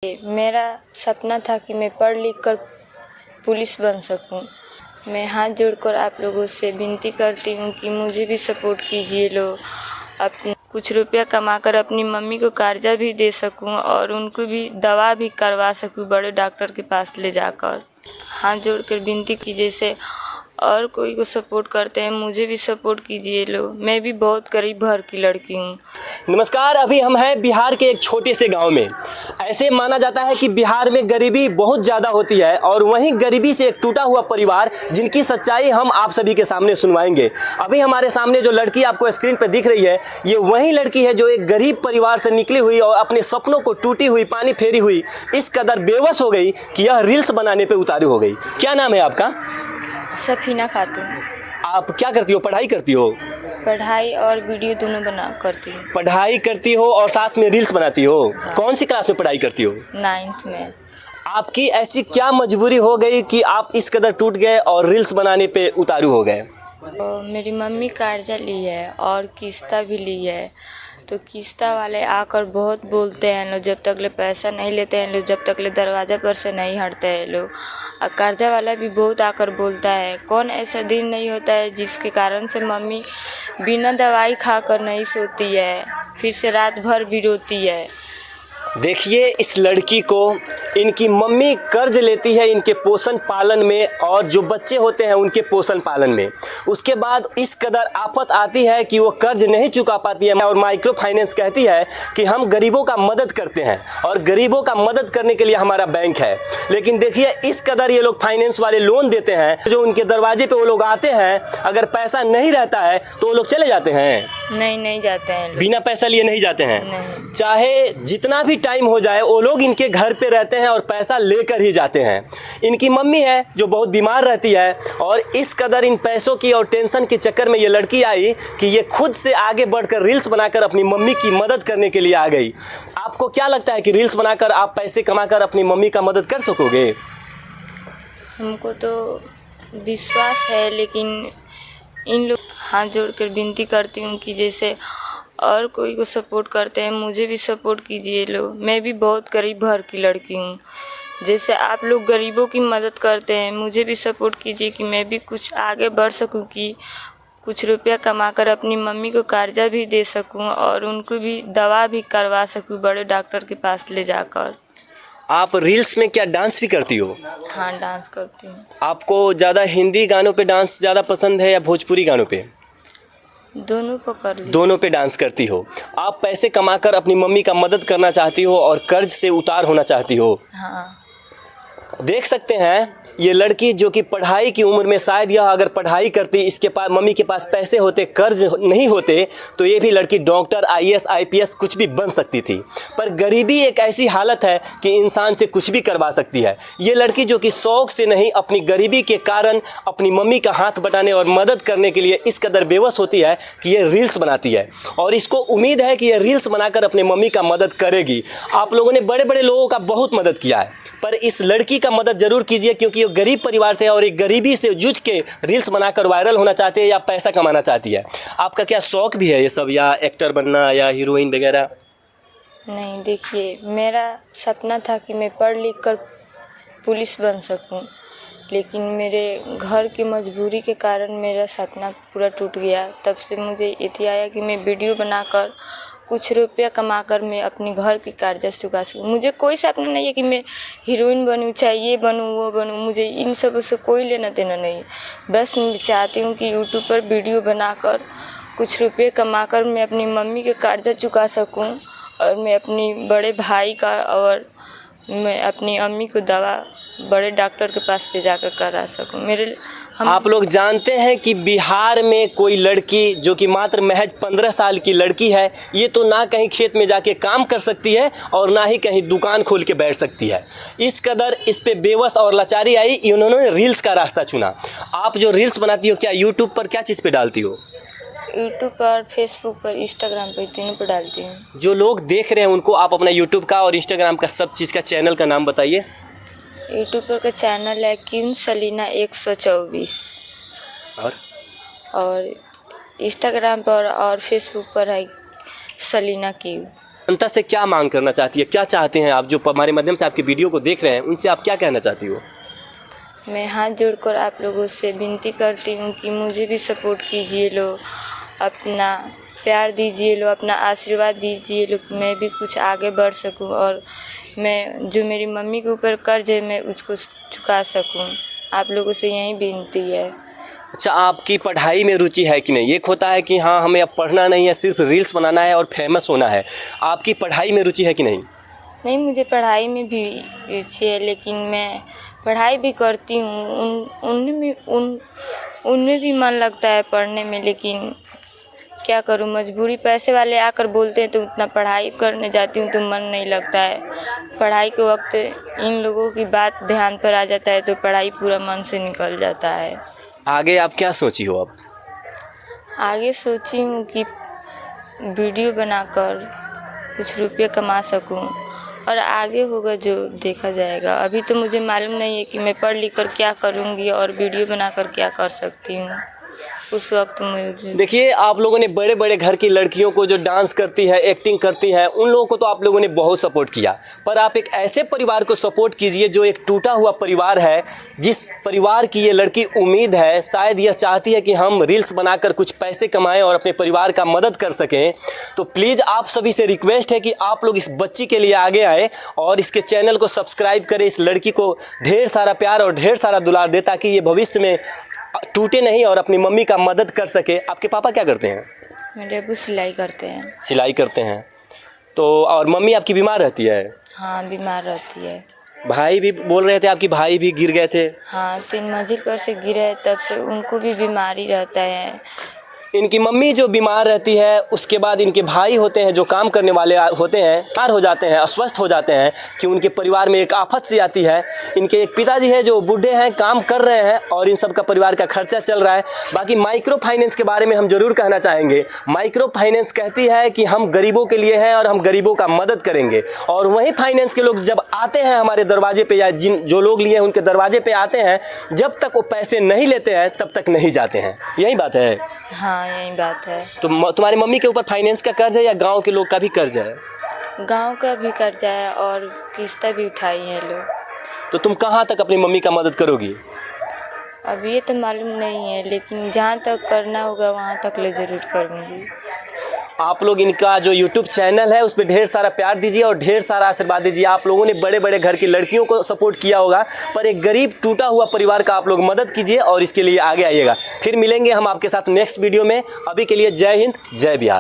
मेरा सपना था कि मैं पढ़ लिख कर पुलिस बन सकूं। मैं हाथ जोड़कर आप लोगों से विनती करती हूं कि मुझे भी सपोर्ट कीजिए लोग। कुछ रुपया कमाकर अपनी मम्मी को कर्जा भी दे सकूं और उनको भी दवा भी करवा सकूं बड़े डॉक्टर के पास ले जाकर। हाथ जोड़कर विनती कीजिए से और कोई को सपोर्ट करते हैं, मुझे भी सपोर्ट कीजिए लोग। मैं भी बहुत गरीब घर की लड़की हूँ। नमस्कार, अभी हम हैं बिहार के एक छोटे से गांव में। ऐसे माना जाता है कि बिहार में गरीबी बहुत ज़्यादा होती है और वहीं गरीबी से एक टूटा हुआ परिवार जिनकी सच्चाई हम आप सभी के सामने सुनवाएंगे। अभी हमारे सामने जो लड़की आपको स्क्रीन पर दिख रही है, ये वही लड़की है जो एक गरीब परिवार से निकली हुई और अपने सपनों को टूटी हुई, पानी फेरी हुई, इस कदर बेबस हो गई कि यह रील्स बनाने पर उतारू हो गई। क्या नाम है आपका? सफीना खातून। आप क्या करती हो? पढ़ाई करती हो? पढ़ाई और वीडियो दोनों करती हूँ। पढ़ाई करती हो और साथ में रील्स बनाती हो? कौन सी क्लास में पढ़ाई करती हो? 9th में। आपकी ऐसी क्या मजबूरी हो गई कि आप इस कदर टूट गए और रील्स बनाने पे उतारू हो गए? मेरी मम्मी कर्जा ली है और किस्ता भी ली है, तो किस्ता वाले आकर बहुत बोलते हैं लोग, जब तक ले पैसा नहीं लेते हैं लोग, जब तक ले दरवाज़ा पर से नहीं हटते हैं लोग। और कर्जा वाला भी बहुत आकर बोलता है। कौन ऐसा दिन नहीं होता है जिसके कारण से मम्मी बिना दवाई खाकर नहीं सोती है, फिर से रात भर भी रोती है। देखिए, इस लड़की को इनकी मम्मी कर्ज लेती है इनके पोषण पालन में और जो बच्चे होते हैं उनके पोषण पालन में। उसके बाद इस कदर आफत आती है कि वो कर्ज नहीं चुका पाती है और माइक्रो फाइनेंस कहती है कि हम गरीबों का मदद करते हैं और गरीबों का मदद करने के लिए हमारा बैंक है। लेकिन देखिए, इस कदर ये लोग फाइनेंस वाले लोन देते हैं, जो उनके दरवाजे पे वो लोग आते हैं, अगर पैसा नहीं रहता है तो वो लोग चले जाते हैं। नहीं जाते हैं, बिना पैसा लिए नहीं जाते हैं। नहीं। चाहे जितना भी टाइम हो जाए वो लोग इनके घर पे रहते हैं और पैसा लेकर ही जाते हैं। इनकी मम्मी है जो बहुत बीमार रहती है और इस कदर इन पैसों की और टेंशन के चक्कर में ये लड़की आई कि ये खुद से आगे बढ़कर रील्स बनाकर अपनी मम्मी की मदद करने के लिए आ गई। आपको क्या लगता है कि रील्स बनाकर आप पैसे कमाकर अपनी मम्मी का मदद कर सकोगे? हमको तो विश्वास है, लेकिन इन लोग हाथ जोड़कर विनती करती हूँ कि जैसे और कोई को सपोर्ट करते हैं, मुझे भी सपोर्ट कीजिए लोग। मैं भी बहुत गरीब घर की लड़की हूँ। जैसे आप लोग गरीबों की मदद करते हैं, मुझे भी सपोर्ट कीजिए कि मैं भी कुछ आगे बढ़ सकूँ, कि कुछ रुपया कमाकर अपनी मम्मी को कर्जा भी दे सकूँ और उनको भी दवा भी करवा सकूँ बड़े डॉक्टर के पास ले जाकर। आप रील्स में क्या डांस भी करती हो? हाँ, डांस करती हूँ। आपको ज़्यादा हिंदी गानों पे डांस ज़्यादा पसंद है या भोजपुरी गानों पे? दोनों को कर ली। दोनों पे डांस करती हो। आप पैसे कमाकर अपनी मम्मी का मदद करना चाहती हो और कर्ज से उतार होना चाहती हो। हाँ। देख सकते हैं ये लड़की जो कि पढ़ाई की उम्र में, शायद यह अगर पढ़ाई करती, इसके पास मम्मी के पास पैसे होते, कर्ज नहीं होते, तो ये भी लड़की डॉक्टर, IAS IPS कुछ भी बन सकती थी। पर गरीबी एक ऐसी हालत है कि इंसान से कुछ भी करवा सकती है। ये लड़की जो कि शौक से नहीं, अपनी गरीबी के कारण अपनी मम्मी का हाथ बटाने और मदद करने के लिए इस कदर बेबस होती है कि ये रील्स बनाती है और इसको उम्मीद है कि ये रील्स बनाकर अपनी मम्मी का मदद करेगी। आप लोगों ने बड़े बड़े लोगों का बहुत मदद किया है, पर इस लड़की का मदद जरूर कीजिए, क्योंकि वो गरीब परिवार से है और एक गरीबी से जूझ के रील्स बनाकर वायरल होना चाहती है या पैसा कमाना चाहती है। आपका क्या शौक भी है ये सब, या एक्टर बनना या हीरोइन वगैरह? नहीं, देखिए, मेरा सपना था कि मैं पढ़ लिख कर पुलिस बन सकूं, लेकिन मेरे घर की मजबूरी के कारण मेरा सपना पूरा टूट गया। तब से मुझे ये आया कि मैं वीडियो बनाकर कुछ रुपया कमाकर मैं अपनी घर की कर्जा चुका सकूँ। मुझे कोई सपना नहीं है कि मैं हीरोइन बनूँ, चाहे ये बनूँ वो बनूँ, मुझे इन सब से कोई लेना देना नहीं है। बस मैं चाहती हूँ कि यूट्यूब पर वीडियो बनाकर कुछ रुपये कमाकर मैं अपनी मम्मी के कर्जा चुका सकूँ और मैं अपनी बड़े भाई का और मैं अपनी अम्मी को दवा बड़े डॉक्टर के पास ले जाकर करा सकूँ। आप लोग जानते हैं कि बिहार में कोई लड़की जो कि मात्र महज 15 साल की लड़की है, ये तो ना कहीं खेत में जाके काम कर सकती है और ना ही कहीं दुकान खोल के बैठ सकती है। इस कदर इस पे बेबस और लाचारी आई, इन्होंने रील्स का रास्ता चुना। आप जो रील्स बनाती हो, क्या यूट्यूब पर क्या चीज़ पे डालती हो? यूट्यूब पर, फेसबुक पर, इंस्टाग्राम पर, तीनों पर डालती हूँ। जो लोग देख रहे हैं उनको आप अपना यूट्यूब का और इंस्टाग्राम का सब चीज़ का चैनल का नाम बताइए। यूट्यूब पर का चैनल है क्वीन सलीना 124 और इंस्टाग्राम पर और फेसबुक पर है सलीना क्यू। जनता से क्या मांग करना चाहती है, क्या चाहते हैं आप जो हमारे माध्यम से आपके वीडियो को देख रहे हैं, उनसे आप क्या कहना चाहती हो? मैं हाथ जोड़कर आप लोगों से विनती करती हूँ कि मुझे भी सपोर्ट कीजिए लो, अपना प्यार दीजिए लो, अपना आशीर्वाद दीजिए लो, मैं भी कुछ आगे बढ़ सकूँ और मैं जो मेरी मम्मी के ऊपर कर्ज है मैं उसको चुका सकूँ। आप लोगों से यही विनती है। अच्छा, आपकी पढ़ाई में रुचि है कि नहीं? एक होता है कि हाँ हमें अब पढ़ना नहीं है, सिर्फ रील्स बनाना है और फेमस होना है। आपकी पढ़ाई में रुचि है कि नहीं? नहीं, मुझे पढ़ाई में भी रुचि है, लेकिन मैं पढ़ाई भी करती हूँ, उनमें भी मन लगता है पढ़ने में, लेकिन क्या करूँ, मजबूरी। पैसे वाले आकर बोलते हैं तो उतना पढ़ाई करने जाती हूँ तो मन नहीं लगता है। पढ़ाई के वक्त इन लोगों की बात ध्यान पर आ जाता है तो पढ़ाई पूरा मन से निकल जाता है। आगे आप क्या सोची हो अब? आगे सोची हूँ कि वीडियो बनाकर कुछ रुपये कमा सकूँ और आगे होगा जो देखा जाएगा। अभी तो मुझे मालूम नहीं है कि मैं पढ़ लिख कर क्या करूँगी और वीडियो बनाकर क्या कर सकती हूँ। उस वक्त मुझे देखिए, आप लोगों ने बड़े बड़े घर की लड़कियों को जो डांस करती है, एक्टिंग करती है, उन लोगों को तो आप लोगों ने बहुत सपोर्ट किया, पर आप एक ऐसे परिवार को सपोर्ट कीजिए जो एक टूटा हुआ परिवार है, जिस परिवार की ये लड़की उम्मीद है, शायद यह चाहती है कि हम रील्स बनाकर कुछ पैसे कमाएं और अपने परिवार का मदद कर सकें। तो प्लीज़ आप सभी से रिक्वेस्ट है कि आप लोग इस बच्ची के लिए आगे आए और इसके चैनल को सब्सक्राइब करें, इस लड़की को ढेर सारा प्यार और ढेर सारा दुलार दे ताकि ये भविष्य में टूटे नहीं और अपनी मम्मी का मदद कर सके। आपके पापा क्या करते हैं? मेरे अब्बू सिलाई करते हैं। सिलाई करते हैं। तो और मम्मी आपकी बीमार रहती है? हाँ, बीमार रहती है। भाई भी बोल रहे थे आपकी भाई भी गिर गए थे? हाँ, 3 मंजिल पर से गिरे, तब से उनको भी बीमारी रहता है। इनकी मम्मी जो बीमार रहती है, उसके बाद इनके भाई होते हैं जो काम करने वाले होते हैं, बीमार हो जाते हैं, अस्वस्थ हो जाते हैं कि उनके परिवार में एक आफत सी आती है। इनके एक पिताजी हैं जो बूढ़े हैं, काम कर रहे हैं और इन सब का परिवार का खर्चा चल रहा है। बाकी माइक्रो फाइनेंस के बारे में हम ज़रूर कहना चाहेंगे। माइक्रो फाइनेंस कहती है कि हम गरीबों के लिए हैं और हम गरीबों का मदद करेंगे, और वही फाइनेंस के लोग जब आते हैं हमारे दरवाजे पर या जो लोग लिए हैं उनके दरवाजे पर आते हैं, जब तक वो पैसे नहीं लेते हैं तब तक नहीं जाते हैं। यही बात है। हाँ, यही बात है। तो तुम्हारी मम्मी के ऊपर फाइनेंस का कर्ज है या गांव के लोग का भी कर्ज है? गांव का भी कर्जा है और किस्त भी उठाई है लोग। तो तुम कहाँ तक अपनी मम्मी का मदद करोगी? अब ये तो मालूम नहीं है, लेकिन जहाँ तक करना होगा वहाँ तक ले ज़रूर करूँगी। आप लोग इनका जो YouTube चैनल है उस पर ढेर सारा प्यार दीजिए और ढेर सारा आशीर्वाद दीजिए। आप लोगों ने बड़े बड़े घर की लड़कियों को सपोर्ट किया होगा, पर एक गरीब टूटा हुआ परिवार का आप लोग मदद कीजिए और इसके लिए आगे आइएगा। फिर मिलेंगे हम आपके साथ नेक्स्ट वीडियो में। अभी के लिए जय हिंद, जय बिहार।